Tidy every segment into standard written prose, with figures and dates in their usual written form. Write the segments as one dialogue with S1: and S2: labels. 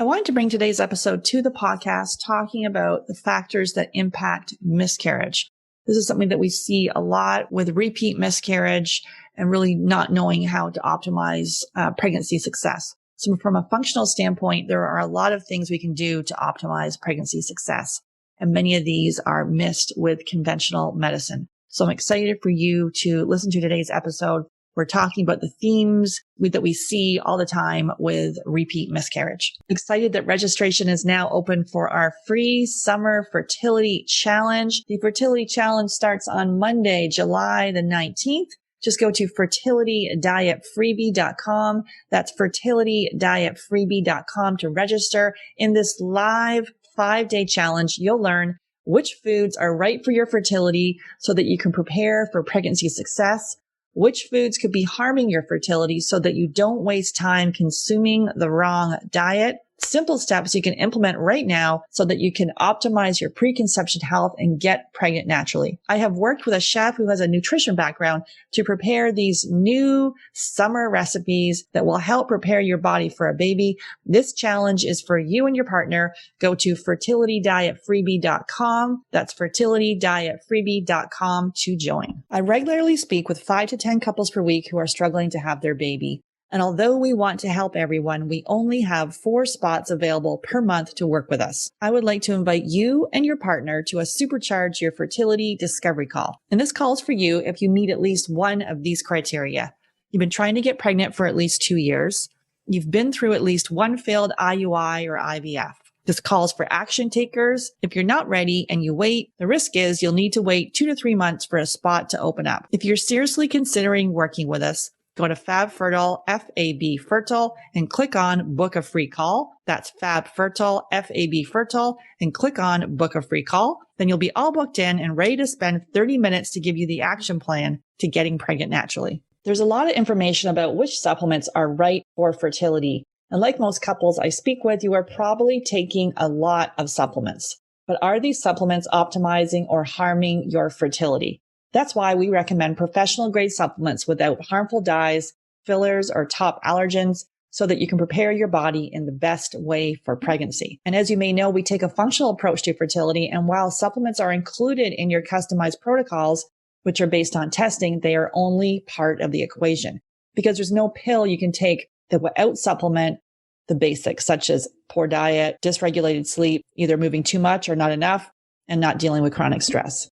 S1: I wanted to bring today's episode to the podcast talking about the factors that impact miscarriage. This is something that we see a lot with repeat miscarriage and really not knowing how to optimize pregnancy success. So from a functional standpoint, there are a lot of things we can do to optimize pregnancy success. And many of these are missed with conventional medicine. So I'm excited for you to listen to today's episode. We're talking about the themes that we see all the time with repeat miscarriage. Excited that registration is now open for our free summer fertility challenge. The fertility challenge starts on Monday, July the 19th. Just go to fertilitydietfreebie.com. That's fertilitydietfreebie.com to register. In this live 5-day challenge, you'll learn which foods are right for your fertility so that you can prepare for pregnancy success, which foods could be harming your fertility so that you don't waste time consuming the wrong diet. Simple steps you can implement right now so that you can optimize your preconception health and get pregnant naturally. I have worked with a chef who has a nutrition background to prepare these new summer recipes that will help prepare your body for a baby. This challenge is for you and your partner. Go to fertilitydietfreebie.com. That's fertilitydietfreebie.com to join. I regularly speak with 5 to 10 couples per week who are struggling to have their baby. And although we want to help everyone, we only have 4 spots available per month to work with us. I would like to invite you and your partner to a Supercharge Your Fertility Discovery Call. And this call is for you if you meet at least one of these criteria. You've been trying to get pregnant for at least 2 years. You've been through at least one failed IUI or IVF. This call is for action takers. If you're not ready and you wait, the risk is you'll need to wait 2 to 3 months for a spot to open up. If you're seriously considering working with us, go to Fab Fertile, F-A-B Fertile, and click on Book a Free Call. That's Fab Fertile, F-A-B Fertile, and click on Book a Free Call. Then you'll be all booked in and ready to spend 30 minutes to give you the action plan to getting pregnant naturally. There's a lot of information about which supplements are right for fertility. And like most couples I speak with, you are probably taking a lot of supplements. But are these supplements optimizing or harming your fertility? That's why we recommend professional grade supplements without harmful dyes, fillers, or top allergens so that you can prepare your body in the best way for pregnancy. And as you may know, we take a functional approach to fertility. And while supplements are included in your customized protocols, which are based on testing, they are only part of the equation because there's no pill you can take that will out-supplement the basics, such as poor diet, dysregulated sleep, either moving too much or not enough, and not dealing with chronic stress.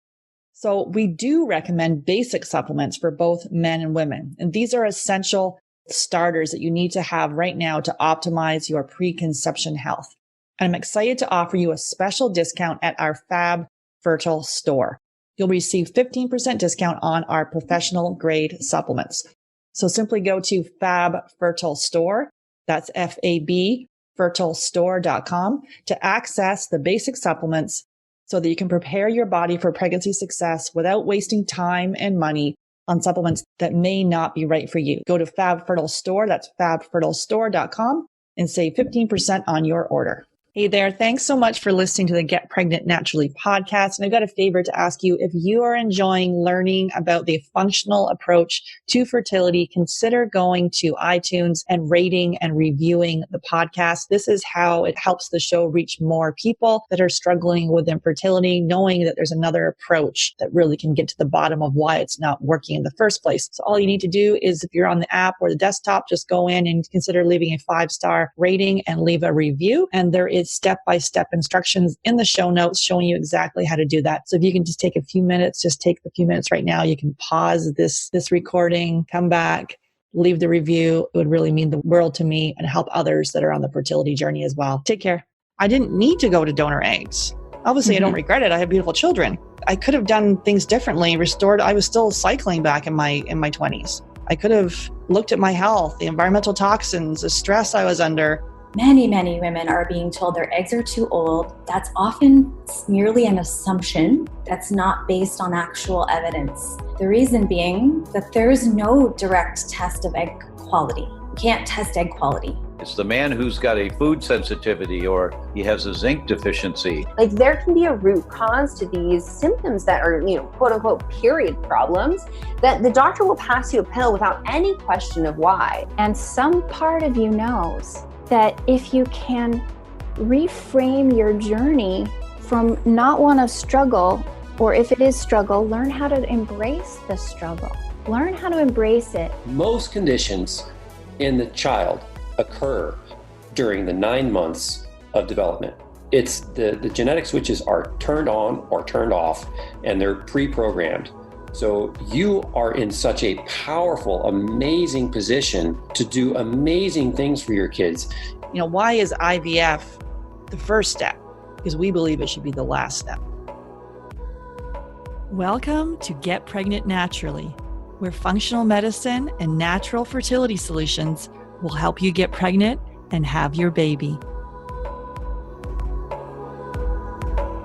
S1: So we do recommend basic supplements for both men and women. And these are essential starters that you need to have right now to optimize your preconception health. And I'm excited to offer you a special discount at our Fab Fertile store. You'll receive 15% discount on our professional grade supplements. So simply go to Fab Fertile store. That's F-A-B fertilestore.com to access the basic supplements so that you can prepare your body for pregnancy success without wasting time and money on supplements that may not be right for you. Go to Fab Fertile Store, that's fabfertilestore.com, and save 15% on your order. Hey there. Thanks so much for listening to the Get Pregnant Naturally podcast. And I've got a favor to ask you. If you are enjoying learning about the functional approach to fertility, consider going to iTunes and rating and reviewing the podcast. This is how it helps the show reach more people that are struggling with infertility, knowing that there's another approach that really can get to the bottom of why it's not working in the first place. So all you need to do is, if you're on the app or the desktop, just go in and consider leaving a 5-star rating and leave a review. And there is step-by-step instructions in the show notes showing you exactly how to do that. So if you can just take a few minutes, just take the few minutes right now. You can pause this recording, come back, leave the review. It would really mean the world to me and help others that are on the fertility journey as well. Take care. I didn't need to go to donor eggs. Obviously, I don't regret it. I have beautiful children. I could have done things differently, restored. I was still cycling back in my 20s. I could have looked at my health, the environmental toxins, the stress I was under.
S2: Many women are being told their eggs are too old. That's often merely an assumption that's not based on actual evidence. The reason being that there is no direct test of egg quality. You can't test egg quality.
S3: It's the man who's got a food sensitivity or he has a zinc deficiency.
S4: Like, there can be a root cause to these symptoms that are, quote unquote, period problems, that the doctor will pass you a pill without any question of why.
S5: And some part of you knows that if you can reframe your journey from not want to struggle, or if it is struggle, learn how to embrace the struggle. Learn how to embrace it.
S6: Most conditions in the child occur during the 9 months of development. It's the genetic switches are turned on or turned off, and they're pre-programmed. So you are in such a powerful, amazing position to do amazing things for your kids.
S1: You know, why is IVF the first step? Because we believe it should be the last step. Welcome to Get Pregnant Naturally, where functional medicine and natural fertility solutions will help you get pregnant and have your baby.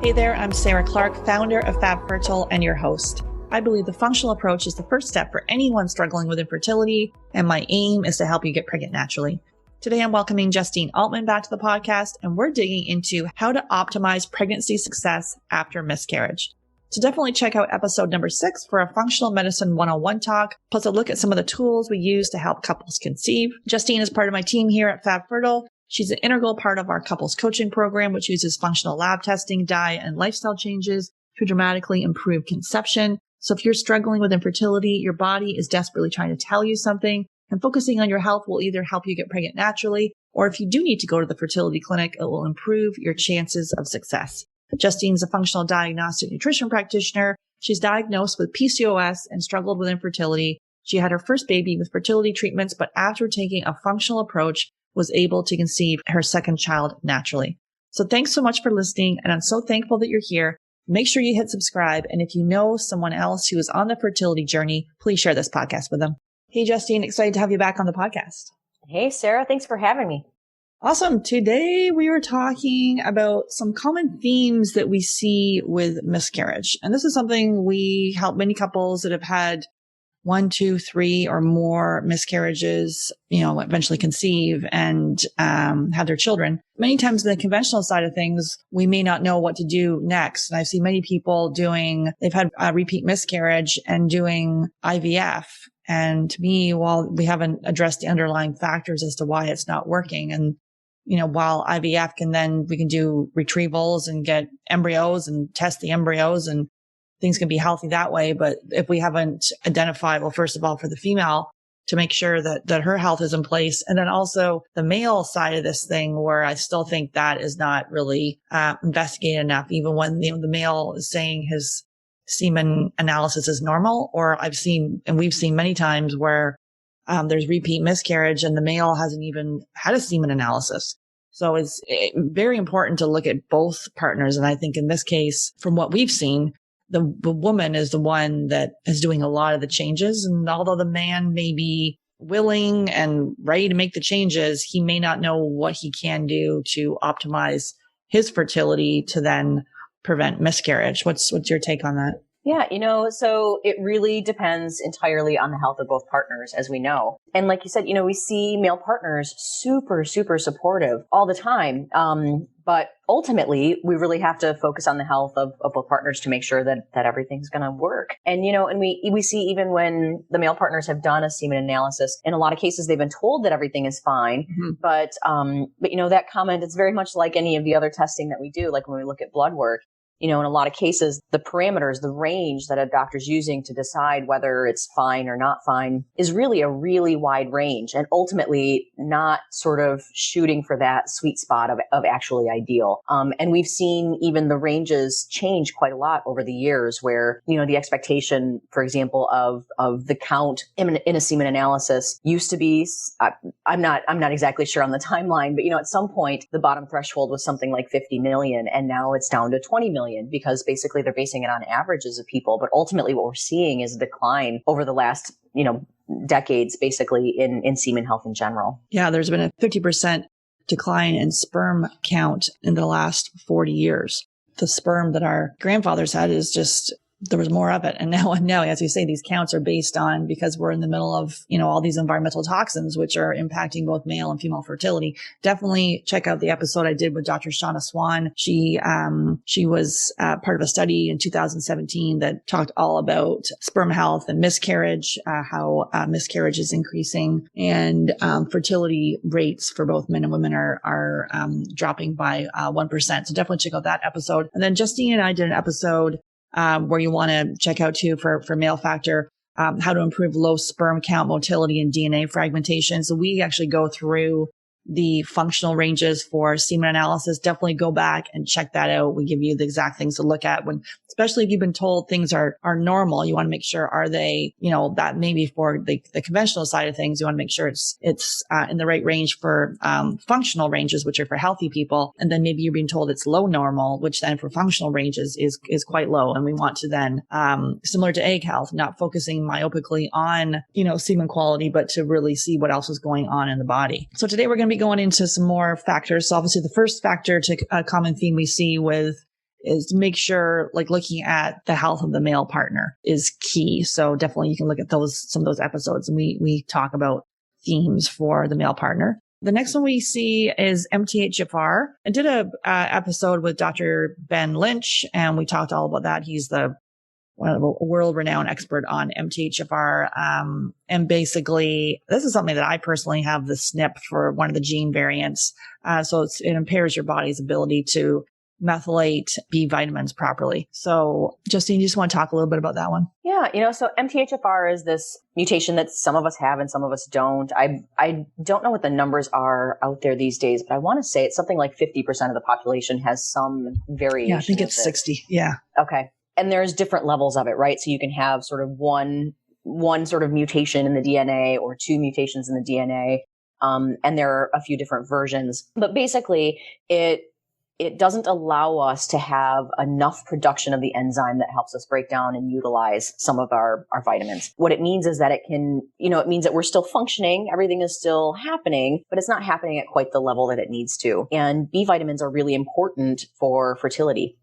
S1: Hey there, I'm Sarah Clark, founder of Fab Fertile and your host. I believe the functional approach is the first step for anyone struggling with infertility, and my aim is to help you get pregnant naturally. Today, I'm welcoming Justine Altman back to the podcast, and we're digging into how to optimize pregnancy success after miscarriage. So definitely check out episode number 6 for a functional medicine 101 talk, plus a look at some of the tools we use to help couples conceive. Justine is part of my team here at Fab Fertile. She's an integral part of our couples coaching program, which uses functional lab testing, diet, and lifestyle changes to dramatically improve conception. So if you're struggling with infertility, your body is desperately trying to tell you something, and focusing on your health will either help you get pregnant naturally, or if you do need to go to the fertility clinic, it will improve your chances of success. Justine's a functional diagnostic nutrition practitioner. She's diagnosed with PCOS and struggled with infertility. She had her first baby with fertility treatments, but after taking a functional approach, was able to conceive her second child naturally. So thanks so much for listening, and I'm so thankful that you're here. Make sure you hit subscribe, and if you know someone else who is on the fertility journey, please share this podcast with them. Hey, Justine, excited to have you back on the podcast.
S4: Hey, Sarah, thanks for having me.
S1: Awesome. Today we were talking about some common themes that we see with miscarriage. And this is something we help many couples that have had 1, 2, 3 or more miscarriages, eventually conceive and have their children. Many times in the conventional side of things, we may not know what to do next. And I've seen many people they've had a repeat miscarriage and doing IVF. And to me, while we haven't addressed the underlying factors as to why it's not working, and while IVF we can do retrievals and get embryos and test the embryos and things can be healthy that way. But if we haven't identified, well, first of all, for the female to make sure that her health is in place. And then also the male side of this thing, where I still think that is not really investigated enough, even when the male is saying his semen analysis is normal. Or we've seen many times where there's repeat miscarriage and the male hasn't even had a semen analysis. So it's very important to look at both partners. And I think in this case, from what we've seen, the woman is the one that is doing a lot of the changes. And although the man may be willing and ready to make the changes, he may not know what he can do to optimize his fertility to then prevent miscarriage. What's your take on that?
S7: Yeah, so it really depends entirely on the health of both partners, as we know. And like you said, we see male partners super, super supportive all the time. But ultimately, we really have to focus on the health of both partners to make sure that everything's going to work. And, and we see even when the male partners have done a semen analysis, in a lot of cases, they've been told that everything is fine. Mm-hmm. But that comment, it's very much like any of the other testing that we do, like when we look at blood work. In a lot of cases, the parameters, the range that a doctor's using to decide whether it's fine or not fine is really a really wide range, and ultimately not sort of shooting for that sweet spot of actually ideal. And we've seen even the ranges change quite a lot over the years, where, the expectation, for example, of the count in a semen analysis used to be, I'm not exactly sure on the timeline, but, at some point the bottom threshold was something like 50 million, and now it's down to 20 million. Because basically they're basing it on averages of people. But ultimately what we're seeing is a decline over the last, decades, basically in semen health in general.
S1: Yeah, there's been a 50% decline in sperm count in the last 40 years. The sperm that our grandfathers had is just there was more of it. And now, as you say, these counts are based on, because we're in the middle of, all these environmental toxins, which are impacting both male and female fertility. Definitely check out the episode I did with Dr. Shauna Swan. She was part of a study in 2017 that talked all about sperm health and miscarriage, how miscarriage is increasing, and fertility rates for both men and women are dropping by 1%. So definitely check out that episode. And then Justine and I did an episode where you want to check out too for male factor, how to improve low sperm count, motility, and DNA fragmentation. So we actually go through the functional ranges for semen analysis. Definitely go back and check that out. We give you the exact things to look at when, especially if you've been told things are normal. You want to make sure, are they, that maybe for the conventional side of things, you want to make sure it's in the right range for functional ranges, which are for healthy people. And then maybe you're being told it's low normal, which then for functional ranges is quite low. And we want to then, similar to egg health, not focusing myopically on, semen quality, but to really see what else is going on in the body. So today we're going to be going into some more factors. So obviously the first factor to a common theme we see is to make sure, like, looking at the health of the male partner is key. So definitely you can look at some of those episodes, and we talk about themes for the male partner. The next one we see is MTHFR. I did a episode with Dr. Ben Lynch, and we talked all about that. He's one of a world-renowned expert on MTHFR. And basically, this is something that I personally have the SNP for one of the gene variants. So it impairs your body's ability to methylate B vitamins properly. So Justine, you just want to talk a little bit about that one?
S7: Yeah, so MTHFR is this mutation that some of us have and some of us don't. I don't know what the numbers are out there these days, but I want to say it's something like 50% of the population has some variation.
S1: Yeah, I think it's 60. Yeah.
S7: Okay. And there's different levels of it, right? So you can have sort of one sort of mutation in the DNA or two mutations in the DNA. And there are a few different versions, but basically it doesn't allow us to have enough production of the enzyme that helps us break down and utilize some of our vitamins. What it means is that it means that we're still functioning, everything is still happening, but it's not happening at quite the level that it needs to. And B vitamins are really important for fertility.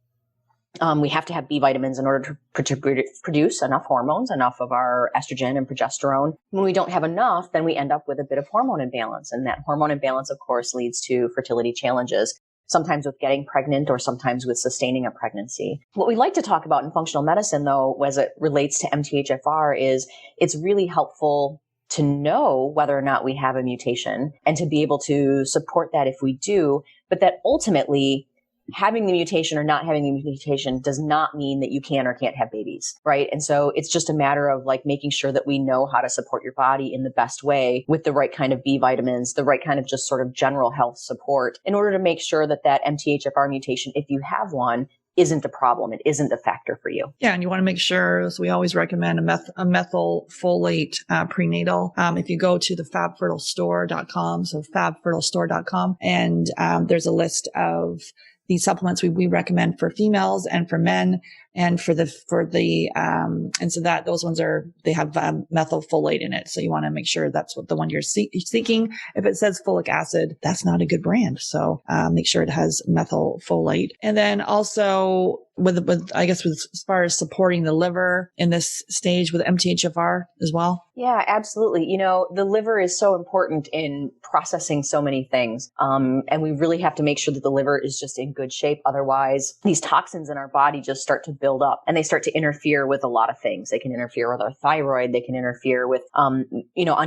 S7: We have to have B vitamins in order to produce enough hormones, enough of our estrogen and progesterone. When we don't have enough, then we end up with a bit of hormone imbalance. And that hormone imbalance, of course, leads to fertility challenges, sometimes with getting pregnant or sometimes with sustaining a pregnancy. What we like to talk about in functional medicine, though, as it relates to MTHFR, is it's really helpful to know whether or not we have a mutation and to be able to support that if we do, but that ultimately having the mutation or not having the mutation does not mean that you can or can't have babies, right? And so it's just a matter of like making sure that we know how to support your body in the best way with the right kind of B vitamins, the right kind of just sort of general health support in order to make sure that MTHFR mutation, if you have one, isn't a problem. It isn't a factor for you.
S1: Yeah. And you want to make sure, so we always recommend a methylfolate prenatal. If you go to the fabfertilestore.com, so fabfertilestore.com, and there's a list of these supplements we recommend for females and for men, and and so that those ones they have methylfolate in it. So you want to make sure that's what the one you're seeking. If it says folic acid, that's not a good brand. So make sure it has methylfolate. And then also as far as supporting the liver in this stage with MTHFR as well.
S7: Yeah, absolutely. The liver is so important in processing so many things. And we really have to make sure that the liver is just in good shape. Otherwise, these toxins in our body just start to build up and they start to interfere with a lot of things. They can interfere with our thyroid. They can interfere with, on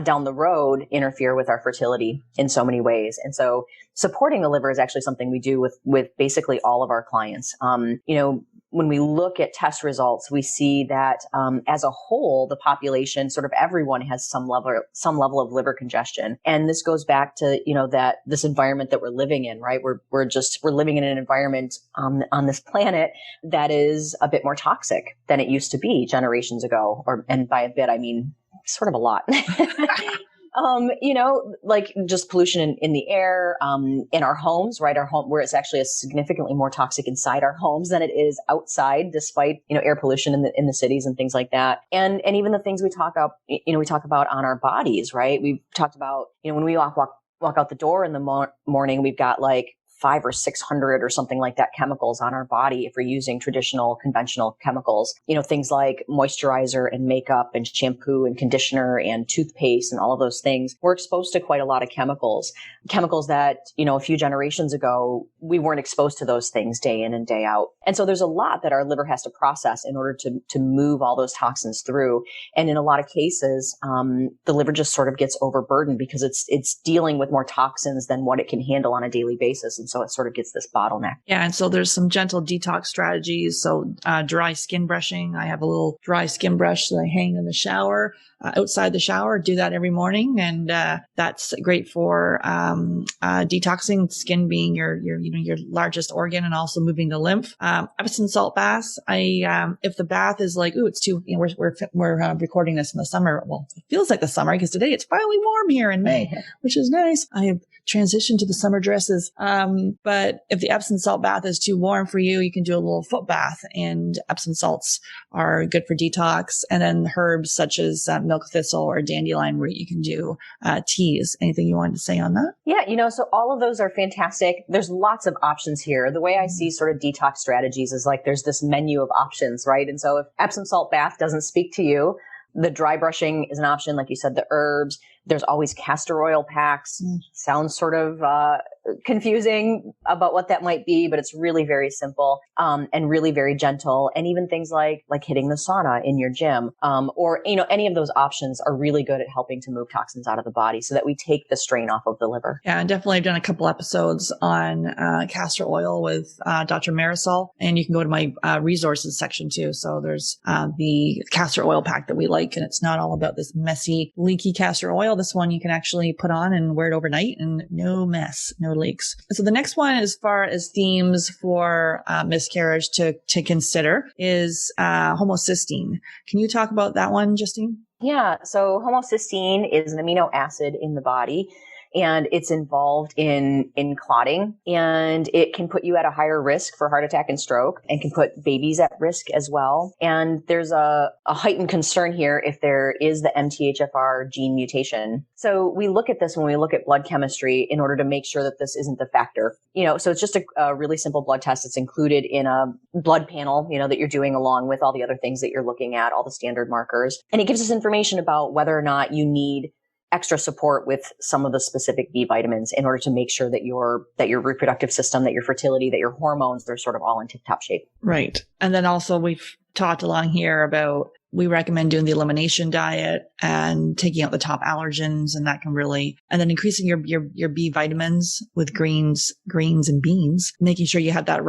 S7: down the road, interfere with our fertility in so many ways. And so supporting the liver is actually something we do with basically all of our clients. When we look at test results, we see that as a whole, the population, sort of everyone has some level of liver congestion. And this goes back to, that this environment that we're living in, right? We're living in an environment on this planet that is a bit more toxic than it used to be generations ago. And by a bit, I mean sort of a lot. Like just pollution in the air, in our homes, right? Our home, where it's actually significantly more toxic inside our homes than it is outside, despite, air pollution in the cities and things like that. And even the things we talk about on our bodies, right? We've talked about, when we walk out the door in the morning, we've got like 500 or 600 or something like that chemicals on our body if we're using traditional conventional chemicals. Things like moisturizer and makeup and shampoo and conditioner and toothpaste and all of those things. We're exposed to quite a lot of chemicals that, a few generations ago, we weren't exposed to those things day in and day out. And so there's a lot that our liver has to process in order to move all those toxins through. And in a lot of cases, the liver just sort of gets overburdened because it's dealing with more toxins than what it can handle on a daily basis. And so it sort of gets this bottleneck.
S1: Yeah. And so there's some gentle detox strategies. So dry skin brushing. I have a little dry skin brush that I hang in the shower, outside the shower, do that every morning. And that's great for detoxing, skin being your largest organ, and also moving the lymph. Epsom salt baths. If the bath is like, ooh, it's too, we're recording this in the summer. Well, it feels like the summer because today it's finally warm here in May, which is nice. I have transitioned to the summer dresses. But if the Epsom salt bath is too warm for you, you can do a little foot bath, and Epsom salts are good for detox. And then herbs such as milk thistle or dandelion root, you can do teas. Anything you wanted to say on that?
S7: Yeah, so all of those are fantastic. There's lots of options here. The way I see sort of detox strategies is like there's this menu of options, right? And so if Epsom salt bath doesn't speak to you, the dry brushing is an option. Like you said, the herbs. There's always castor oil packs. Sounds sort of confusing about what that might be, but it's really very simple and really very gentle. And even things like hitting the sauna in your gym or any of those options are really good at helping to move toxins out of the body so that we take the strain off of the liver.
S1: Yeah, and definitely I've done a couple episodes on castor oil with Dr. Marisol, and you can go to my resources section too. So there's the castor oil pack that we like, and it's not all about this messy, leaky castor oil. This one you can actually put on and wear it overnight and no mess, no leaks. So the next one, as far as themes for miscarriage to consider, is homocysteine. Can you talk about that one, Justine?
S7: Yeah. So homocysteine is an amino acid in the body, and it's involved in clotting, and it can put you at a higher risk for heart attack and stroke, and can put babies at risk as well. And there's a heightened concern here if there is the MTHFR gene mutation. So we look at this when we look at blood chemistry in order to make sure that this isn't the factor. So it's just a really simple blood test. It's included in a blood panel, that you're doing along with all the other things that you're looking at, all the standard markers. And it gives us information about whether or not you need extra support with some of the specific B vitamins in order to make sure that your reproductive system, that your fertility, that your hormones, they're sort of all in tip-top shape.
S1: Right. And then also we've talked along here about, we recommend doing the elimination diet and taking out the top allergens, and that can really, and then increasing your B vitamins with greens and beans, making sure you have that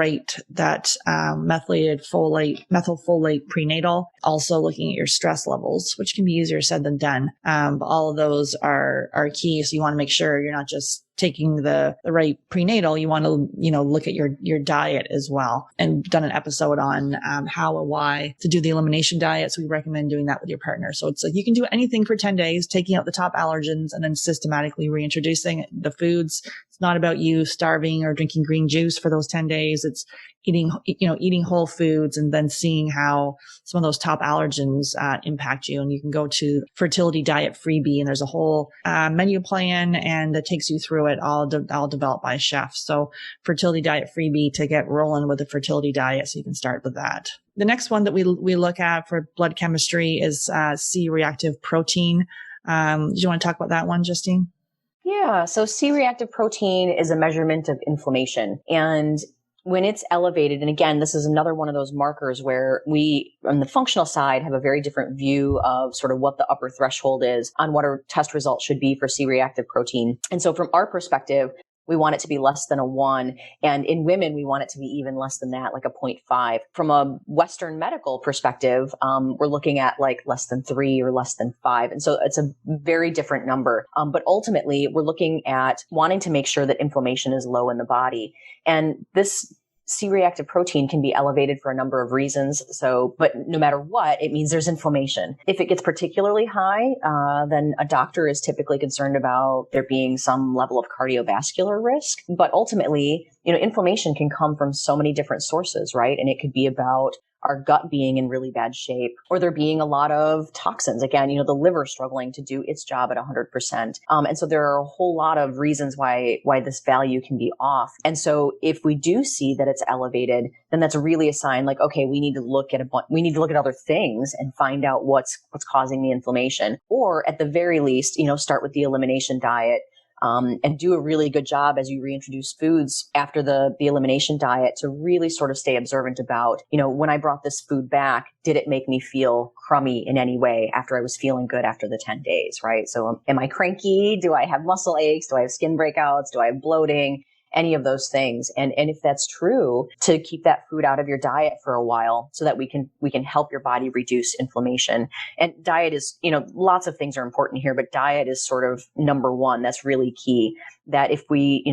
S1: methylfolate prenatal. Also looking at your stress levels, which can be easier said than done. But all of those are key. So you want to make sure you're not just taking the right prenatal. You want to, look at your diet as well, and done an episode on how and why to do the elimination diet. So we recommend doing that with your partner. So it's like you can do anything for 10 days, taking out the top allergens and then systematically reintroducing the foods. It's not about you starving or drinking green juice for those 10 days. It's eating whole foods and then seeing how some of those top allergens impact you. And you can go to Fertility Diet Freebie, and there's a whole menu plan, and that takes you through it, all developed by a chef. So Fertility Diet Freebie to get rolling with the fertility diet, so you can start with that. The next one that we look at for blood chemistry is C-reactive protein. Do you want to talk about that one, Justine?
S7: Yeah. So C-reactive protein is a measurement of inflammation. And when it's elevated, and again, this is another one of those markers where we, on the functional side, have a very different view of sort of what the upper threshold is on what our test results should be for C-reactive protein. And so from our perspective, we want it to be less than a 1. And in women, we want it to be even less than that, like a 0.5. From a Western medical perspective, we're looking at like less than 3 or less than 5. And so it's a very different number. But ultimately, we're looking at wanting to make sure that inflammation is low in the body. And this C-reactive protein can be elevated for a number of reasons. But no matter what, it means there's inflammation. If it gets particularly high, then a doctor is typically concerned about there being some level of cardiovascular risk. But ultimately, inflammation can come from so many different sources, right? And it could be about our gut being in really bad shape, or there being a lot of toxins. Again, the liver struggling to do its job at 100%. And so there are a whole lot of reasons why this value can be off. And so if we do see that it's elevated, then that's really a sign like, okay, we need to look at other things and find out what's causing the inflammation. Or at the very least, start with the elimination diet. And do a really good job as you reintroduce foods after the elimination diet to really sort of stay observant about, when I brought this food back, did it make me feel crummy in any way after I was feeling good after the 10 days, right? So am I cranky? Do I have muscle aches? Do I have skin breakouts? Do I have bloating? Any of those things. And if that's true, to keep that food out of your diet for a while so that we can help your body reduce inflammation. And diet is, lots of things are important here, but diet is sort of number one. That's really key. That if we,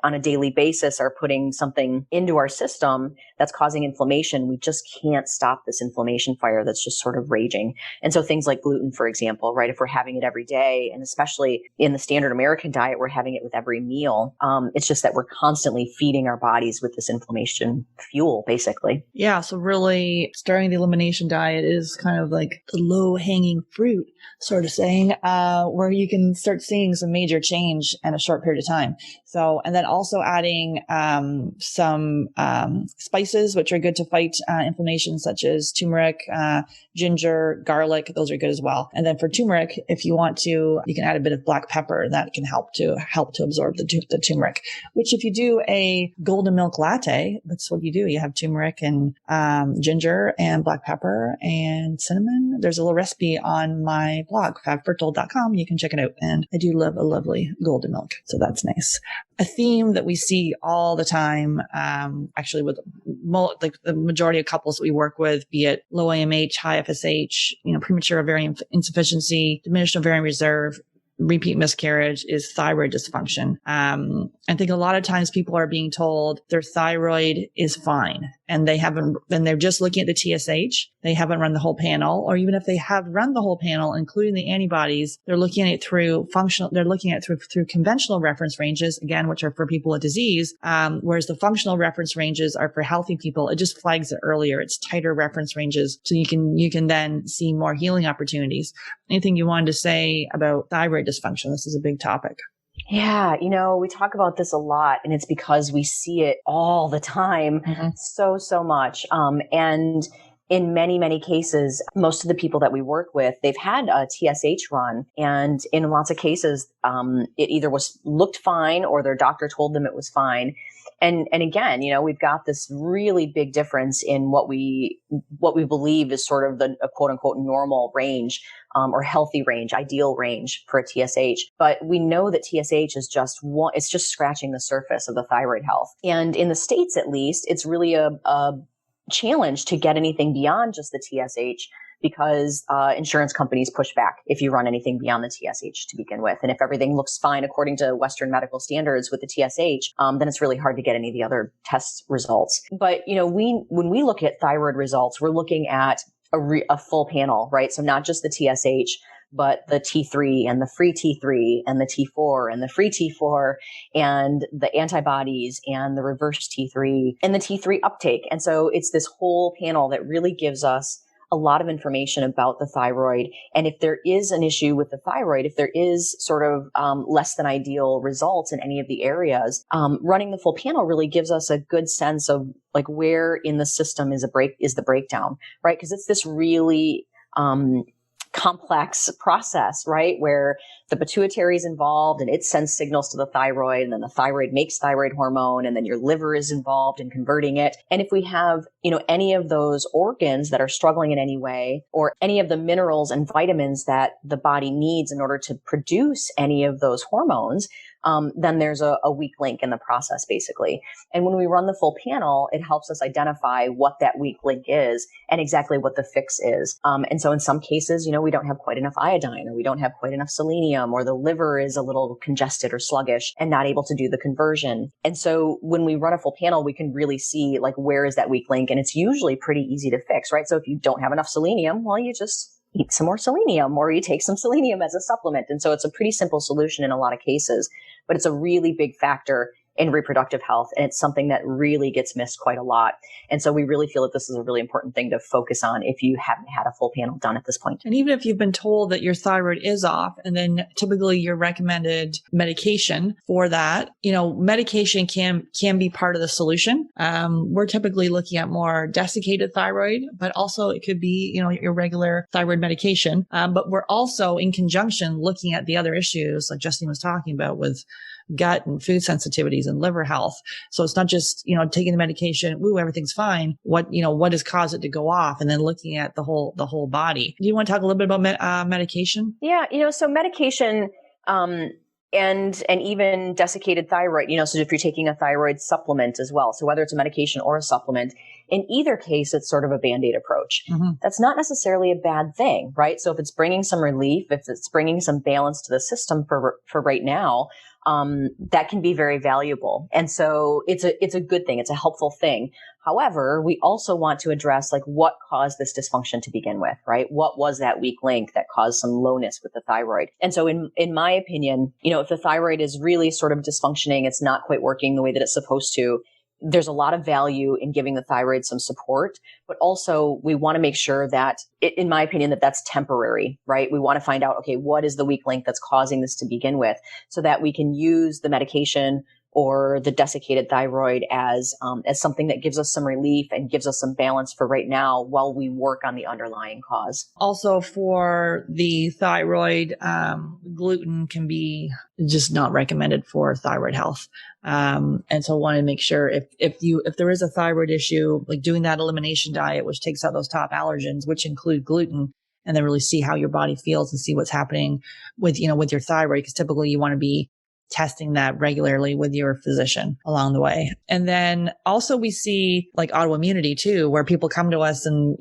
S7: on a daily basis are putting something into our system that's causing inflammation, we just can't stop this inflammation fire that's just sort of raging. And so things like gluten, for example, right? If we're having it every day, and especially in the standard American diet, we're having it with every meal. It's just that we're constantly feeding our bodies with this inflammation fuel, basically.
S1: Yeah. So really starting the elimination diet is kind of like the low hanging fruit sort of saying, where you can start seeing some major change in a short period of time. So, and then also adding some spices, which are good to fight inflammation, such as turmeric, ginger, garlic. Those are good as well. And then for turmeric, if you want to, you can add a bit of black pepper. That can help to absorb the turmeric. Which, if you do a golden milk latte, that's what you do. You have turmeric and ginger and black pepper and cinnamon. There's a little recipe on my blog, fabfertile.com. You can check it out. And I do love a lovely golden milk, so that's nice. A theme that we see all the time, actually with like the majority of couples that we work with, be it low AMH, high FSH, premature ovarian insufficiency, diminished ovarian reserve, repeat miscarriage, is thyroid dysfunction. I think a lot of times people are being told their thyroid is fine and they're just looking at the TSH. They haven't run the whole panel, or even if they have run the whole panel, including the antibodies, they're looking at it through through conventional reference ranges, again, which are for people with disease. Whereas the functional reference ranges are for healthy people. It just flags it earlier. It's tighter reference ranges. So you can then see more healing opportunities. Anything you wanted to say about thyroid dysfunction? This is a big topic.
S7: Yeah, we talk about this a lot, and it's because we see it all the time, so much. And in many, many cases, most of the people that we work with, they've had a TSH run, and in lots of cases, it either looked fine or their doctor told them it was fine. And again, we've got this really big difference in what we believe is sort of the quote unquote normal range, or healthy range, ideal range for a TSH. But we know that TSH is it's just scratching the surface of the thyroid health. And in the States, at least, it's really a challenge to get anything beyond just the TSH, because insurance companies push back if you run anything beyond the TSH to begin with. And if everything looks fine according to Western medical standards with the TSH, then it's really hard to get any of the other test results. But, when we look at thyroid results, we're looking at a full panel, right? So not just the TSH, but the T3 and the free T3 and the T4 and the free T4 and the antibodies and the reverse T3 and the T3 uptake. And so it's this whole panel that really gives us a lot of information about the thyroid. And if there is an issue with the thyroid, if there is sort of less than ideal results in any of the areas, running the full panel really gives us a good sense of like where in the system is the breakdown, right? Because it's this really complex process, right? Where the pituitary is involved and it sends signals to the thyroid, and then the thyroid makes thyroid hormone, and then your liver is involved in converting it. And if we have, any of those organs that are struggling in any way, or any of the minerals and vitamins that the body needs in order to produce any of those hormones, then there's a weak link in the process, basically. And when we run the full panel, it helps us identify what that weak link is and exactly what the fix is. And so in some cases, we don't have quite enough iodine, or we don't have quite enough selenium, or the liver is a little congested or sluggish and not able to do the conversion. And so when we run a full panel, we can really see like, where is that weak link? And it's usually pretty easy to fix, right? So if you don't have enough selenium, well, you just eat some more selenium, or you take some selenium as a supplement. And so it's a pretty simple solution in a lot of cases, but it's a really big factor in reproductive health. And it's something that really gets missed quite a lot. And so we really feel that this is a really important thing to focus on if you haven't had a full panel done at this point.
S1: And even if you've been told that your thyroid is off, and then typically you're recommended medication for that, medication can be part of the solution. We're typically looking at more desiccated thyroid, but also it could be, your regular thyroid medication. But we're also in conjunction looking at the other issues like Justine was talking about with gut and food sensitivities and liver health. So it's not just, taking the medication, everything's fine. What has caused it to go off? And then looking at the whole body. Do you want to talk a little bit about medication?
S7: Yeah. So medication, and even desiccated thyroid, so if you're taking a thyroid supplement as well. So whether it's a medication or a supplement, in either case, it's sort of a Band-Aid approach. Mm-hmm. That's not necessarily a bad thing, right? So if it's bringing some relief, if it's bringing some balance to the system for right now, that can be very valuable. And so it's a good thing. It's a helpful thing. However, we also want to address what caused this dysfunction to begin with, right? What was that weak link that caused some lowness with the thyroid? And so in my opinion, if the thyroid is really sort of dysfunctioning, it's not quite working the way that it's supposed to, there's a lot of value in giving the thyroid some support, but also we want to make sure that, in my opinion, that's temporary, right? We want to find out, okay, what is the weak link that's causing this to begin with, so that we can use the medication or the desiccated thyroid as something that gives us some relief and gives us some balance for right now while we work on the underlying cause. Also for the thyroid, gluten can be just not recommended for thyroid health. And so I want to make sure if there is a thyroid issue, like doing that elimination diet, which takes out those top allergens, which include gluten, and then really see how your body feels and see what's happening with your thyroid. Because typically you want to be testing that regularly with your physician along the way. And then also we see autoimmunity too, where people come to us and,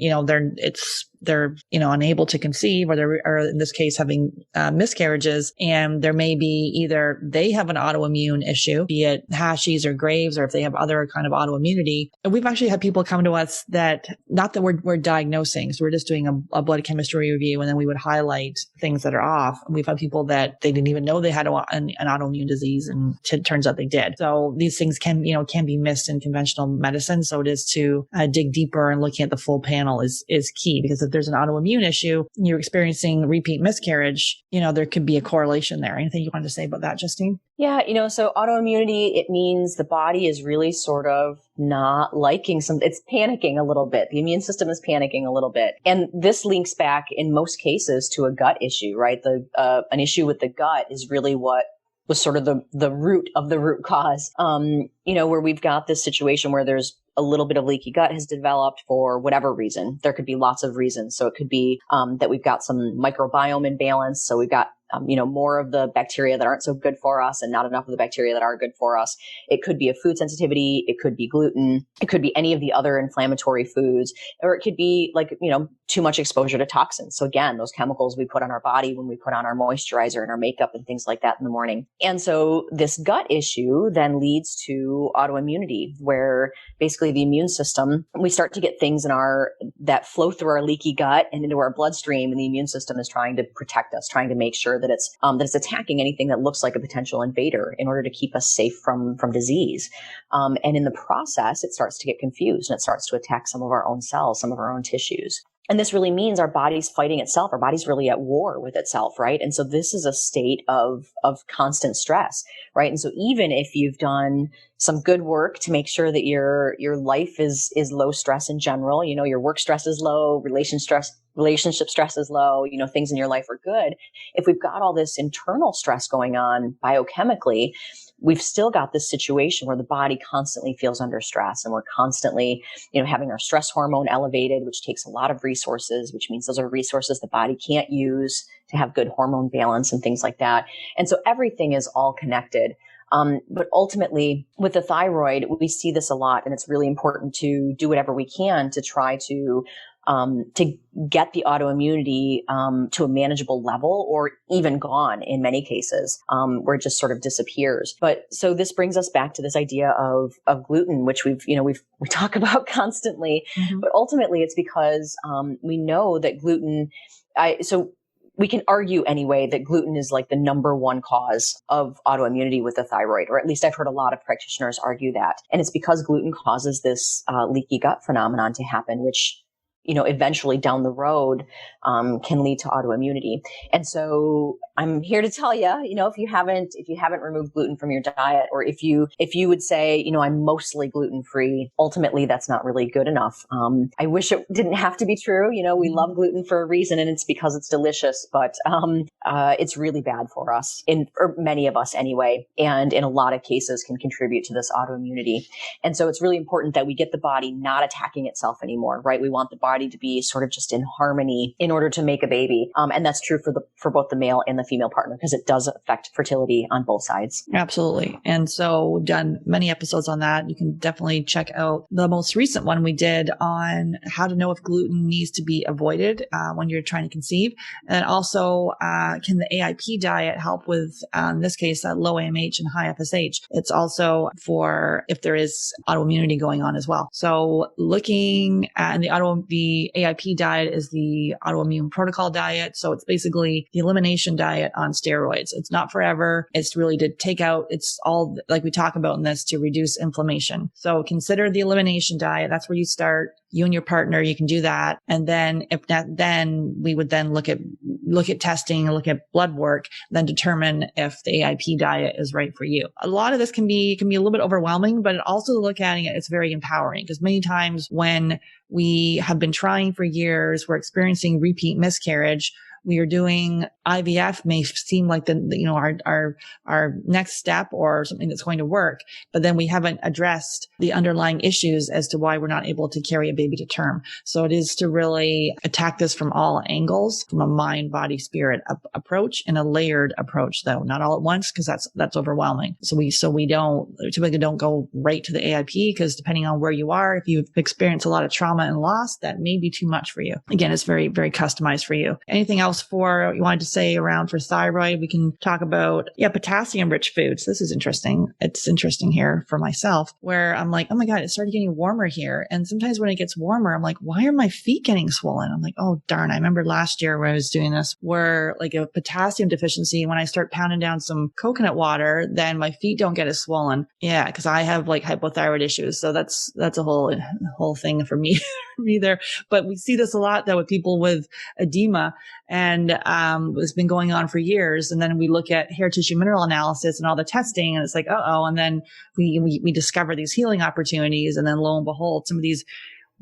S7: they're unable to conceive, or in this case having miscarriages, and there may be either they have an autoimmune issue, be it Hashimoto's or Graves', or if they have other kind of autoimmunity. And we've actually had people come to us that, not that we're diagnosing, so we're just doing a blood chemistry review, and then we would highlight things that are off. And we've had people that they didn't even know they had an autoimmune disease, and it turns out they did. So these things can be missed in conventional medicine. So it is to dig deeper, and looking at the full panel is key, because if there's an autoimmune issue, you're experiencing repeat miscarriage, there could be a correlation there. Anything you wanted to say about that, Justine? Yeah, so autoimmunity, it means the body is really sort of not liking it's panicking a little bit. The immune system is panicking a little bit. And this links back in most cases to a gut issue, right? An issue with the gut is really what was sort of the root of the root cause, where we've got this situation where there's a little bit of leaky gut has developed for whatever reason. There could be lots of reasons. So it could be that we've got some microbiome imbalance. So we've got more of the bacteria that aren't so good for us and not enough of the bacteria that are good for us. It could be a food sensitivity. It could be gluten. It could be any of the other inflammatory foods, or it could be too much exposure to toxins. So again, those chemicals we put on our body when we put on our moisturizer and our makeup and things like that in the morning. And so this gut issue then leads to autoimmunity, where basically the immune system, we start to get things that flow through our leaky gut and into our bloodstream, and the immune system is trying to protect us, trying to make sure that it's attacking anything that looks like a potential invader in order to keep us safe from disease. And in the process, it starts to get confused, and it starts to attack some of our own cells, some of our own tissues. And this really means our body's fighting itself. Our body's really at war with itself, right? And so this is a state of constant stress, right? And so even if you've done some good work to make sure that your life is low stress in general, your work stress is low, relationship stress is low, things in your life are good. If we've got all this internal stress going on biochemically, we've still got this situation where the body constantly feels under stress, and we're constantly, having our stress hormone elevated, which takes a lot of resources, which means those are resources the body can't use to have good hormone balance and things like that. And so everything is all connected. But ultimately with the thyroid, we see this a lot, and it's really important to do whatever we can to try to get the autoimmunity to a manageable level, or even gone in many cases, where it just sort of disappears. But so this brings us back to this idea of gluten, which we talk about constantly. Mm-hmm. But ultimately, it's because we know that gluten. we can argue anyway that gluten is like the number one cause of autoimmunity with the thyroid, or at least I've heard a lot of practitioners argue that. And it's because gluten causes this leaky gut phenomenon to happen, which, eventually down the road can lead to autoimmunity. And so I'm here to tell you, if you haven't removed gluten from your diet, or if you would say, I'm mostly gluten free, ultimately that's not really good enough. I wish it didn't have to be true. We love gluten for a reason, and it's because it's delicious, but it's really bad for us, or many of us anyway, and in a lot of cases can contribute to this autoimmunity. And so it's really important that we get the body not attacking itself anymore, right? We want the body to be sort of just in harmony in order to make a baby. And that's true for both the male and the female partner, because it does affect fertility on both sides.
S1: Absolutely. And so we've done many episodes on that. You can definitely check out the most recent one we did on how to know if gluten needs to be avoided when you're trying to conceive. And also, can the AIP diet help with, in this case, low AMH and high FSH? It's also for if there is autoimmunity going on as well. So looking at the AIP diet is the autoimmune protocol diet. So it's basically the elimination diet on steroids. It's not forever. It's really to take out, it's all like we talk about in this, to reduce inflammation. So consider the elimination diet. That's where you start. You and your partner, you can do that. And then if that, then we would then look at testing and look at blood work, then determine if the AIP diet is right for you. A lot of this can be a little bit overwhelming, but also look at it, it's very empowering, because many times when we have been trying for years, we're experiencing repeat miscarriage, we are doing IVF may seem like our next step or something that's going to work, but then we haven't addressed the underlying issues as to why we're not able to carry a baby to term. So it is to really attack this from all angles, from a mind, body, spirit approach, and a layered approach, though not all at once, because that's overwhelming. So we typically don't go right to the AIP, because depending on where you are, if you've experienced a lot of trauma and loss, that may be too much for you. Again, it's very, very customized for you. Anything else for you wanted to say around for thyroid? We can talk about, potassium rich foods. This is interesting. It's interesting here for myself, where I'm like, oh my God, it started getting warmer here. And sometimes when it gets warmer, I'm like, why are my feet getting swollen? I'm like, oh darn. I remember last year when I was doing this, where like a potassium deficiency, when I start pounding down some coconut water, then my feet don't get as swollen. Yeah. Because I have like hypothyroid issues. So that's a whole thing for me, there. But we see this a lot though with people with edema, and it's been going on for years. And then we look at hair tissue mineral analysis and all the testing, and it's like, and then we discover these healing opportunities, and then lo and behold, some of these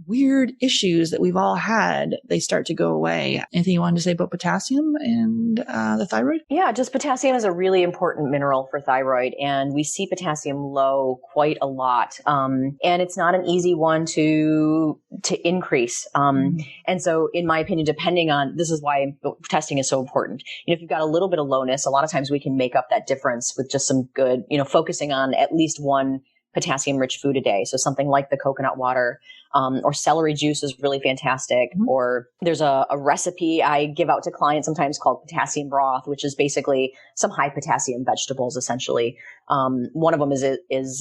S1: weird issues that we've all had, they start to go away. Anything you wanted to say about potassium and the thyroid?
S7: Yeah, just potassium is a really important mineral for thyroid, and we see potassium low quite a lot. And it's not an easy one to increase. And so in my opinion, this is why testing is so important. If you've got a little bit of lowness, a lot of times we can make up that difference with just some good, focusing on at least one potassium-rich food a day. So something like the coconut water, or celery juice is really fantastic. Mm-hmm. Or there's a recipe I give out to clients sometimes called potassium broth, which is basically some high potassium vegetables, essentially. One of them is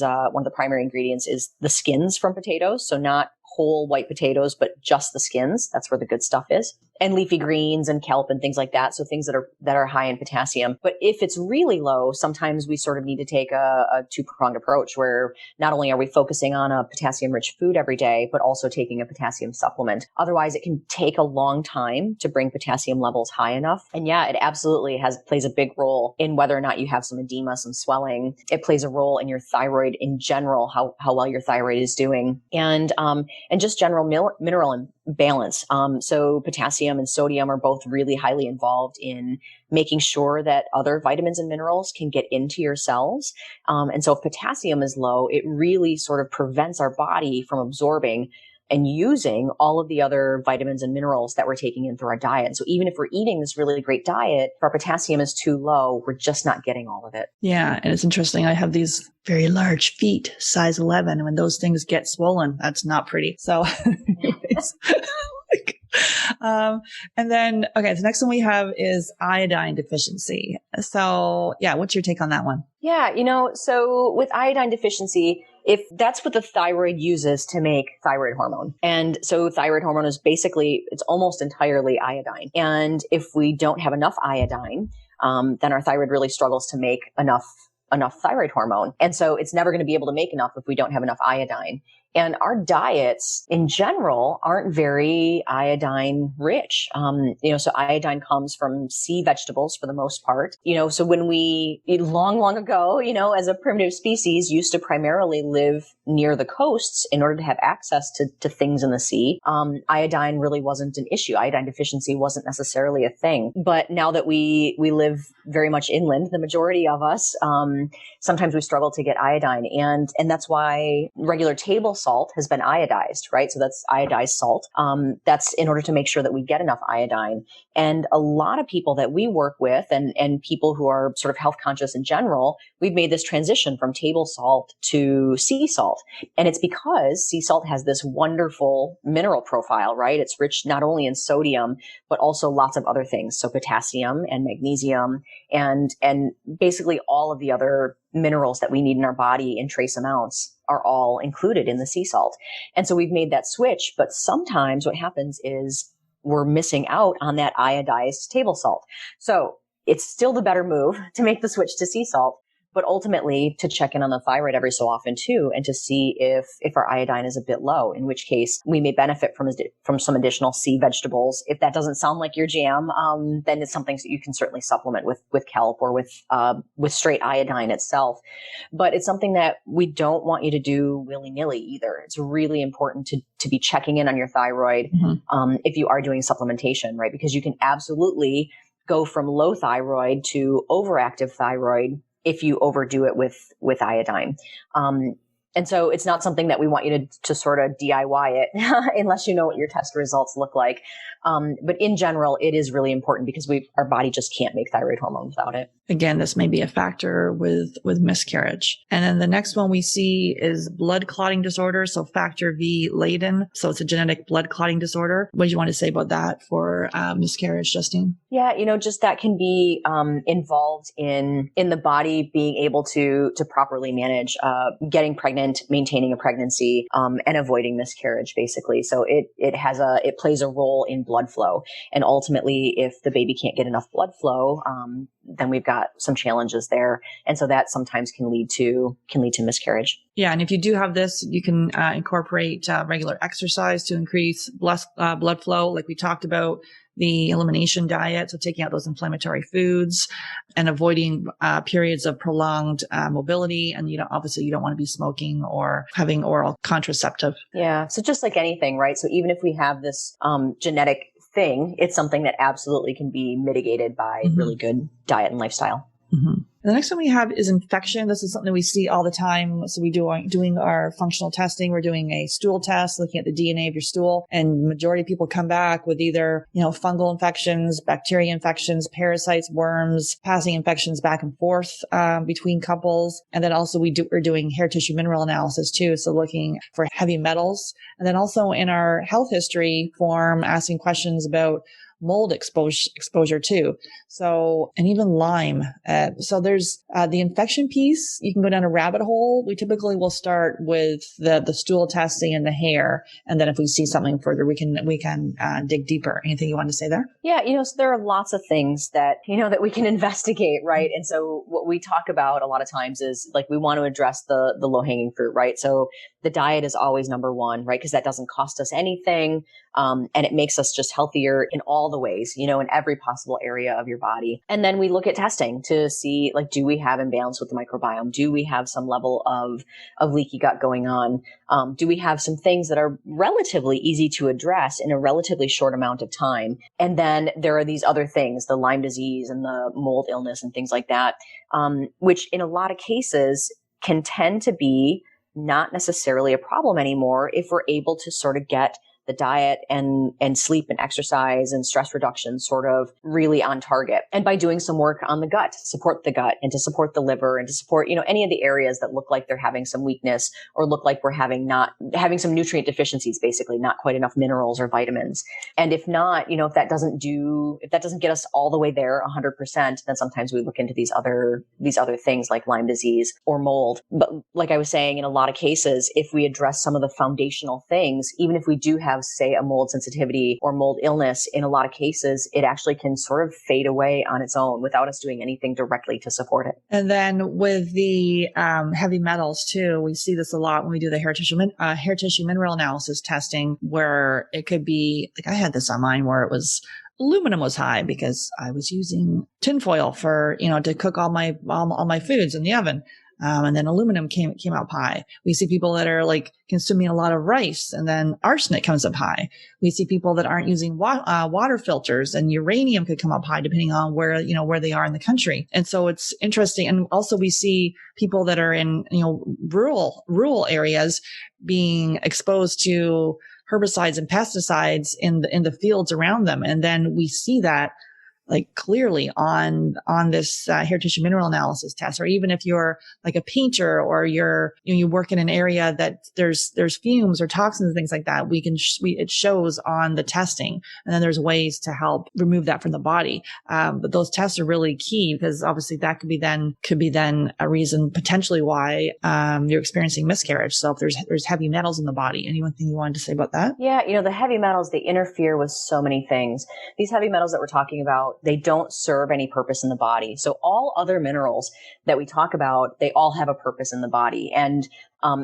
S7: one of the primary ingredients is the skins from potatoes. So not whole white potatoes, but just the skins. That's where the good stuff is. And leafy greens and kelp and things like that. So things that are high in potassium. But if it's really low, sometimes we sort of need to take a two-pronged approach, where not only are we focusing on a potassium-rich food every day, but also taking a potassium supplement. Otherwise, it can take a long time to bring potassium levels high enough. And yeah, it absolutely plays a big role in whether or not you have some edema, some swelling. It plays a role in your thyroid in general, how well your thyroid is doing. And just general mineral balance. So potassium and sodium are both really highly involved in making sure that other vitamins and minerals can get into your cells. And so if potassium is low, it really sort of prevents our body from absorbing and using all of the other vitamins and minerals that we're taking in through our diet. So even if we're eating this really great diet, if our potassium is too low, we're just not getting all of it.
S1: Yeah. And it's interesting. I have these very large feet, size 11. And when those things get swollen, that's not pretty. So anyways, and then, okay, the next one we have is iodine deficiency. So yeah, what's your take on that one?
S7: Yeah. So with iodine deficiency, if that's what the thyroid uses to make thyroid hormone. And so thyroid hormone is basically, it's almost entirely iodine. And if we don't have enough iodine, then our thyroid really struggles to make enough thyroid hormone. And so it's never going to be able to make enough if we don't have enough iodine. And our diets in general aren't very iodine rich. So iodine comes from sea vegetables for the most part. So when we long ago, as a primitive species used to primarily live near the coasts in order to have access to things in the sea, iodine really wasn't an issue. Iodine deficiency wasn't necessarily a thing. But now that we live very much inland, the majority of us, sometimes we struggle to get iodine. And that's why regular table salt has been iodized, right? So that's iodized salt. That's in order to make sure that we get enough iodine. And a lot of people that we work with and people who are sort of health conscious in general, we've made this transition from table salt to sea salt. And it's because sea salt has this wonderful mineral profile, right? It's rich not only in sodium, but also lots of other things. So potassium and magnesium and basically all of the other minerals that we need in our body in trace amounts are all included in the sea salt. And so we've made that switch, but sometimes what happens is we're missing out on that iodized table salt. So it's still the better move to make the switch to sea salt, but ultimately to check in on the thyroid every so often too, and to see if our iodine is a bit low, in which case we may benefit from some additional sea vegetables. If that doesn't sound like your jam, then it's something that you can certainly supplement with kelp or with straight iodine itself. But it's something that we don't want you to do willy-nilly either. It's really important to be checking in on your thyroid if you are doing supplementation, right? Because you can absolutely go from low thyroid to overactive thyroid if you overdo it with iodine. And so it's not something that we want you to sort of DIY it unless you know what your test results look like. But in general, it is really important because our body just can't make thyroid hormone without it.
S1: Again, this may be a factor with miscarriage. And then the next one we see is blood clotting disorder. So factor V laden. So it's a genetic blood clotting disorder. What do you want to say about that for miscarriage, Justine?
S7: Yeah, just that can be involved in the body being able to properly manage getting pregnant, maintaining a pregnancy, and avoiding miscarriage, basically. So it plays a role in blood flow. And ultimately, if the baby can't get enough blood flow, then we've got some challenges there. And so that sometimes can lead to miscarriage.
S1: Yeah. And if you do have this, you can incorporate regular exercise to increase blood flow, like we talked about. The elimination diet, so taking out those inflammatory foods and avoiding periods of prolonged mobility. And, obviously you don't want to be smoking or having oral contraceptive.
S7: Yeah. So just like anything, right? So even if we have this genetic thing, it's something that absolutely can be mitigated by really good diet and lifestyle.
S1: Mm-hmm. The next one we have is infection. This is something we see all the time. So we doing our functional testing. We're doing a stool test, looking at the DNA of your stool. And the majority of people come back with either, fungal infections, bacteria infections, parasites, worms, passing infections back and forth between couples. And then also we're doing hair tissue mineral analysis too. So looking for heavy metals. And then also in our health history form, asking questions about mold exposure too. So, and even Lyme. So there's the infection piece. You can go down a rabbit hole. We typically will start with the stool testing and the hair. And then if we see something further, we can dig deeper. Anything you want to say there?
S7: Yeah. So there are lots of things that, that we can investigate, right? And so what we talk about a lot of times is like, we want to address the low hanging fruit, right? So the diet is always number one, right? Because that doesn't cost us anything. And it makes us just healthier in all the ways, in every possible area of your body. And then we look at testing to see, like, do we have imbalance with the microbiome? Do we have some level of leaky gut going on? Do we have some things that are relatively easy to address in a relatively short amount of time? And then there are these other things, the Lyme disease and the mold illness and things like that, which in a lot of cases can tend to be not necessarily a problem anymore if we're able to sort of get the diet and sleep and exercise and stress reduction sort of really on target. And by doing some work on the gut to support the gut and to support the liver and to support, any of the areas that look like they're having some weakness or look like we're having some nutrient deficiencies, basically not quite enough minerals or vitamins. And if not, if that doesn't get us all the way there 100%, then sometimes we look into these other things like Lyme disease or mold. But like I was saying, in a lot of cases, if we address some of the foundational things, even if we do have, say, a mold sensitivity or mold illness, in a lot of cases, it actually can sort of fade away on its own without us doing anything directly to support it.
S1: And then with the heavy metals too, we see this a lot when we do the hair tissue mineral analysis testing, where it could be, like I had this on mine where it was aluminum was high because I was using tinfoil for, to cook all my foods in the oven. And then aluminum came up high. We see people that are like consuming a lot of rice, and then arsenic comes up high. We see people that aren't using water filters, and uranium could come up high depending on where they are in the country. And so it's interesting. And also we see people that are in, rural areas being exposed to herbicides and pesticides in the fields around them. And then we see that like clearly on this hair tissue mineral analysis test, or even if you're like a painter or you work in an area that there's fumes or toxins and things like that, it shows on the testing, and then there's ways to help remove that from the body. But those tests are really key, because obviously that could be then a reason potentially why you're experiencing miscarriage. So if there's heavy metals in the body, anything you wanted to say about that?
S7: Yeah, the heavy metals, they interfere with so many things. These heavy metals that we're talking about, they don't serve any purpose in the body. So all other minerals that we talk about, they all have a purpose in the body. And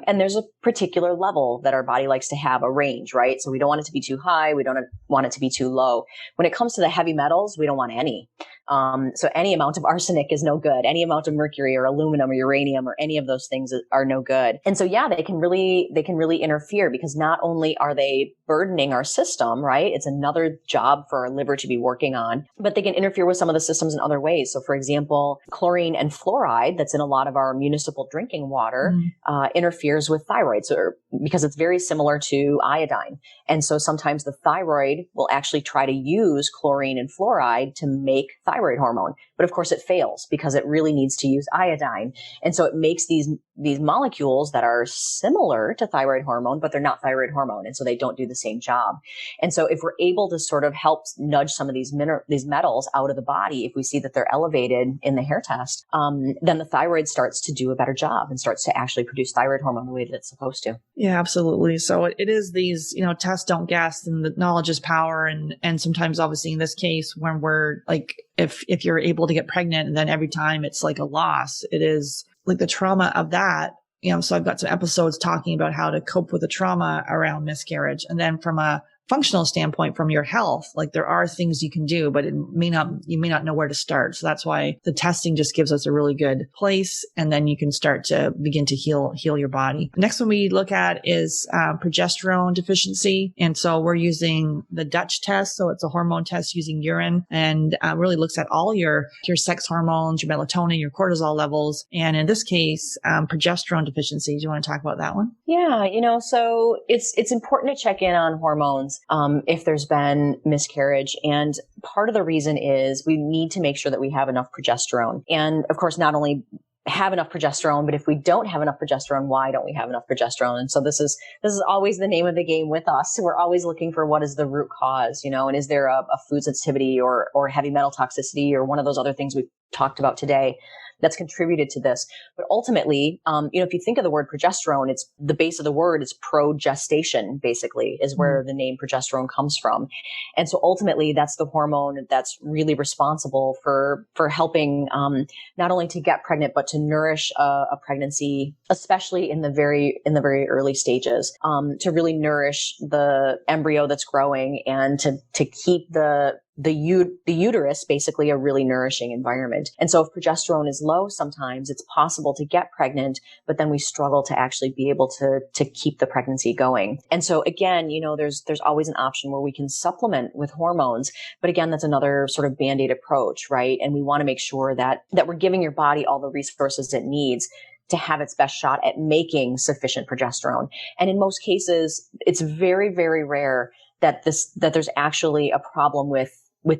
S7: there's a particular level that our body likes to have, a range, right? So we don't want it to be too high. We don't want it to be too low. When it comes to the heavy metals, we don't want any. So any amount of arsenic is no good. Any amount of mercury or aluminum or uranium or any of those things are no good. And so, yeah, they can really interfere, because not only are they burdening our system, right? It's another job for our liver to be working on, but they can interfere with some of the systems in other ways. So for example, chlorine and fluoride that's in a lot of our municipal drinking water, interferes with thyroid. So, because it's very similar to iodine. And so sometimes the thyroid will actually try to use chlorine and fluoride to make thyroid hormone. But of course it fails because it really needs to use iodine. And so it makes these molecules that are similar to thyroid hormone, but they're not thyroid hormone. And so they don't do the same job. And so if we're able to sort of help nudge some of these metals out of the body, if we see that they're elevated in the hair test, then the thyroid starts to do a better job and starts to actually produce thyroid hormone the way that it's supposed to.
S1: Yeah, absolutely. So it is these, tests don't guess, and the knowledge is power. And sometimes obviously in this case, when we're like, if you're able to get pregnant and then every time it's like a loss, it is like the trauma of that. So I've got some episodes talking about how to cope with the trauma around miscarriage. And then from a functional standpoint, from your health, like there are things you can do, but you may not know where to start. So that's why the testing just gives us a really good place. And then you can start to begin to heal your body. Next one we look at is progesterone deficiency. And so we're using the Dutch test. So it's a hormone test using urine, and really looks at all your sex hormones, your melatonin, your cortisol levels. And in this case, progesterone deficiency. Do you want to talk about that one?
S7: Yeah, so it's important to check in on hormones if there's been miscarriage. And part of the reason is we need to make sure that we have enough progesterone. And of course, not only have enough progesterone, but if we don't have enough progesterone, why don't we have enough progesterone? And so this is always the name of the game with us. We're always looking for what is the root cause, and is there a food sensitivity or heavy metal toxicity or one of those other things we talked about today that's contributed to this. But ultimately, if you think of the word progesterone, it's the base of the word is progestation, basically, is where the name progesterone comes from. And so ultimately, that's the hormone that's really responsible for helping not only to get pregnant, but to nourish a pregnancy, especially in the very early stages, to really nourish the embryo that's growing and to keep the uterus basically a really nourishing environment. And so if progesterone is low, sometimes it's possible to get pregnant, but then we struggle to actually be able to keep the pregnancy going. And so again, there's always an option where we can supplement with hormones, but again, that's another sort of Band-Aid approach, right? And we want to make sure that we're giving your body all the resources it needs to have its best shot at making sufficient progesterone. And in most cases, it's very, very rare that there's actually a problem with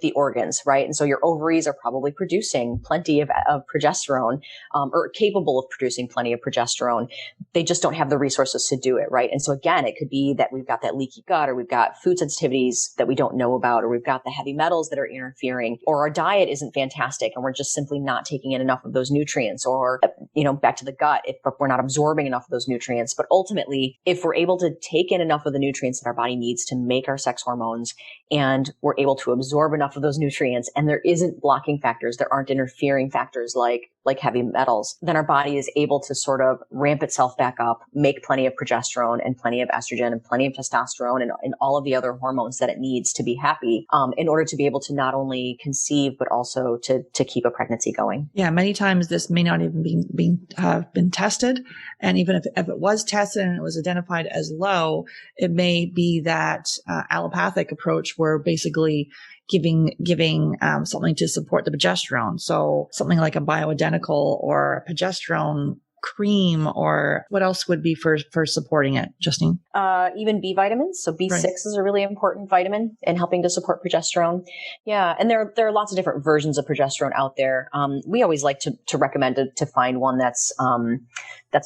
S7: the organs, right? And so your ovaries are probably producing plenty of progesterone, or capable of producing plenty of progesterone. They just don't have the resources to do it, right? And so again, it could be that we've got that leaky gut, or we've got food sensitivities that we don't know about, or we've got the heavy metals that are interfering, or our diet isn't fantastic and we're just simply not taking in enough of those nutrients, or, back to the gut, if we're not absorbing enough of those nutrients. But ultimately, if we're able to take in enough of the nutrients that our body needs to make our sex hormones, and we're able to absorb enough of those nutrients, and there isn't blocking factors, there aren't interfering factors like heavy metals, then our body is able to sort of ramp itself back up, make plenty of progesterone and plenty of estrogen and plenty of testosterone and all of the other hormones that it needs to be happy, in order to be able to not only conceive, but also to keep a pregnancy going.
S1: Yeah, many times this may not even have been tested. And even if it was tested and it was identified as low, it may be that allopathic approach where basically giving something to support the progesterone. So something like a bioidentical or a progesterone cream, or what else would be for supporting it, Justine?
S7: Even B vitamins. So B6
S1: Right.
S7: is a really important vitamin in helping to support progesterone. Yeah. And there are lots of different versions of progesterone out there. We always like to recommend to find one that's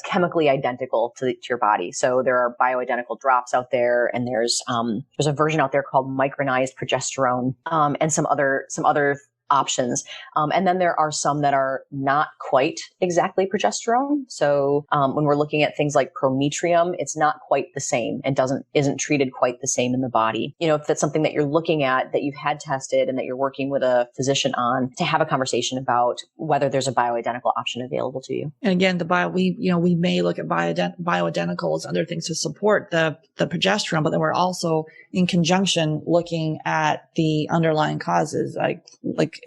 S7: chemically identical to your body. So there are bioidentical drops out there, and there's a version out there called micronized progesterone, and some other options. And then there are some that are not quite exactly progesterone. So when we're looking at things like prometrium, it's not quite the same and isn't treated quite the same in the body. If that's something that you're looking at, that you've had tested and that you're working with a physician on, to have a conversation about whether there's a bioidentical option available to you.
S1: And again, we may look at bioidenticals, other things to support the progesterone, but then we're also in conjunction looking at the underlying causes, like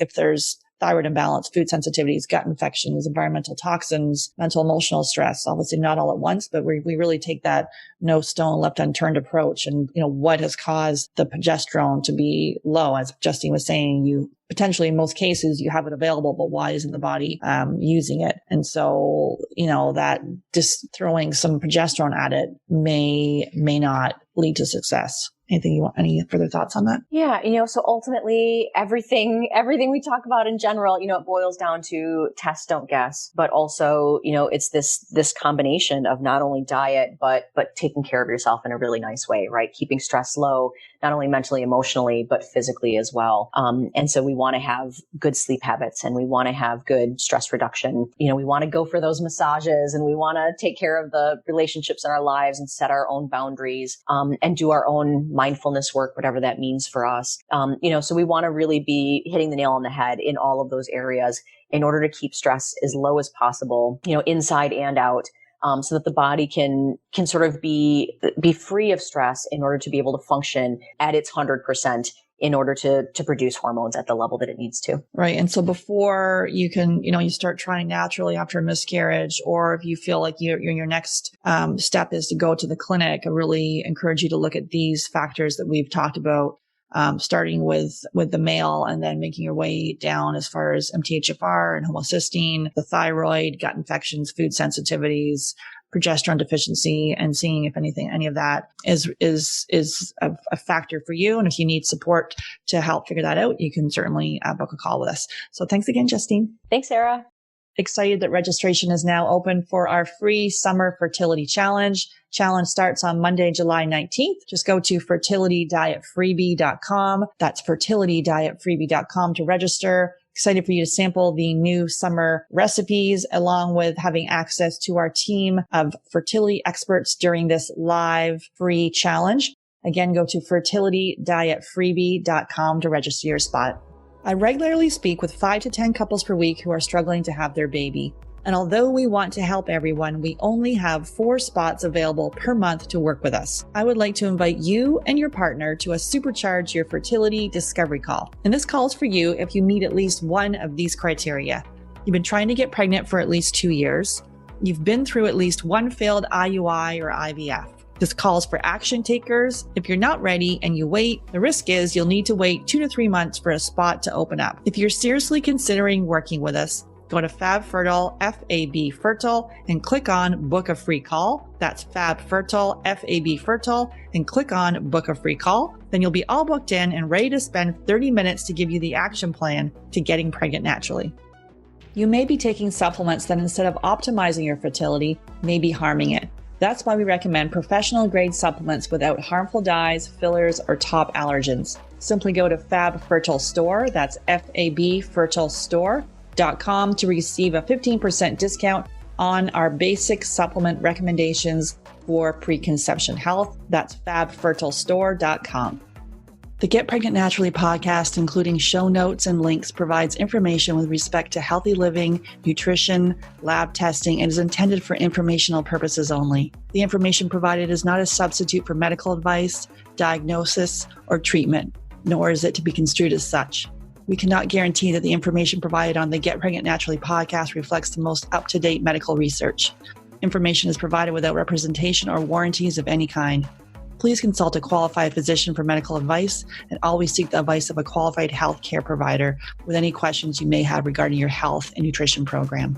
S1: if there's thyroid imbalance, food sensitivities, gut infections, environmental toxins, mental emotional stress, obviously not all at once, but we really take that no stone left unturned approach. And, what has caused the progesterone to be low? As Justine was saying, you potentially in most cases you have it available, but why isn't the body using it? And so, that just throwing some progesterone at it may not lead to success. Any further thoughts on that?
S7: Yeah. So ultimately everything we talk about in general, it boils down to test, don't guess, but also, it's this combination of not only diet, but taking care of yourself in a really nice way, right? Keeping stress low, not only mentally, emotionally, but physically as well. And so we want to have good sleep habits, and we want to have good stress reduction. We want to go for those massages, and we want to take care of the relationships in our lives and set our own boundaries, and do our own mindfulness work, whatever that means for us. So we want to really be hitting the nail on the head in all of those areas in order to keep stress as low as possible, inside and out. So that the body can sort of be free of stress in order to be able to function at its 100% in order to produce hormones at the level that it needs to.
S1: Right. And so before you can, you start trying naturally after a miscarriage, or if you feel like your next step is to go to the clinic, I really encourage you to look at these factors that we've talked about. Starting with the male, and then making your way down as far as MTHFR and homocysteine, the thyroid, gut infections, food sensitivities, progesterone deficiency, and seeing if any of that is a factor for you. And if you need support to help figure that out, you can certainly book a call with us. So thanks again, Justine.
S7: Thanks, Sarah.
S1: Excited that registration is now open for our free summer fertility challenge. Challenge starts on Monday, July 19th. Just go to fertilitydietfreebie.com. That's fertilitydietfreebie.com to register. Excited for you to sample the new summer recipes, along with having access to our team of fertility experts during this live free challenge. Again, go to fertilitydietfreebie.com to register your spot. I regularly speak with 5 to 10 couples per week who are struggling to have their baby. And although we want to help everyone, we only have 4 spots available per month to work with us. I would like to invite you and your partner to a Supercharge Your Fertility Discovery Call. And this call is for you if you meet at least one of these criteria. You've been trying to get pregnant for at least 2 years. You've been through at least one failed IUI or IVF. This calls for action takers. If you're not ready and you wait, the risk is you'll need to wait 2 to 3 months for a spot to open up. If you're seriously considering working with us, Go to Fab Fertile, F-A-B Fertile, and click on Book a Free Call. That's Fab Fertile, F-A-B Fertile, and click on Book a Free Call. Then you'll be all booked in and ready to spend 30 minutes to give you the action plan to getting pregnant naturally. You may be taking supplements that instead of optimizing your fertility, may be harming it. That's why we recommend professional grade supplements without harmful dyes, fillers, or top allergens. Simply go to Fab Fertile Store, that's F-A-B Fertile Store.com to receive a 15% discount on our basic supplement recommendations for preconception health. That's fabfertilestore.com. The Get Pregnant Naturally podcast, including show notes and links, provides information with respect to healthy living, nutrition, lab testing, and is intended for informational purposes only. The information provided is not a substitute for medical advice, diagnosis, or treatment, nor is it to be construed as such. We cannot guarantee that the information provided on the Get Pregnant Naturally podcast reflects the most up-to-date medical research. Information is provided without representation or warranties of any kind. Please consult a qualified physician for medical advice and always seek the advice of a qualified healthcare provider with any questions you may have regarding your health and nutrition program.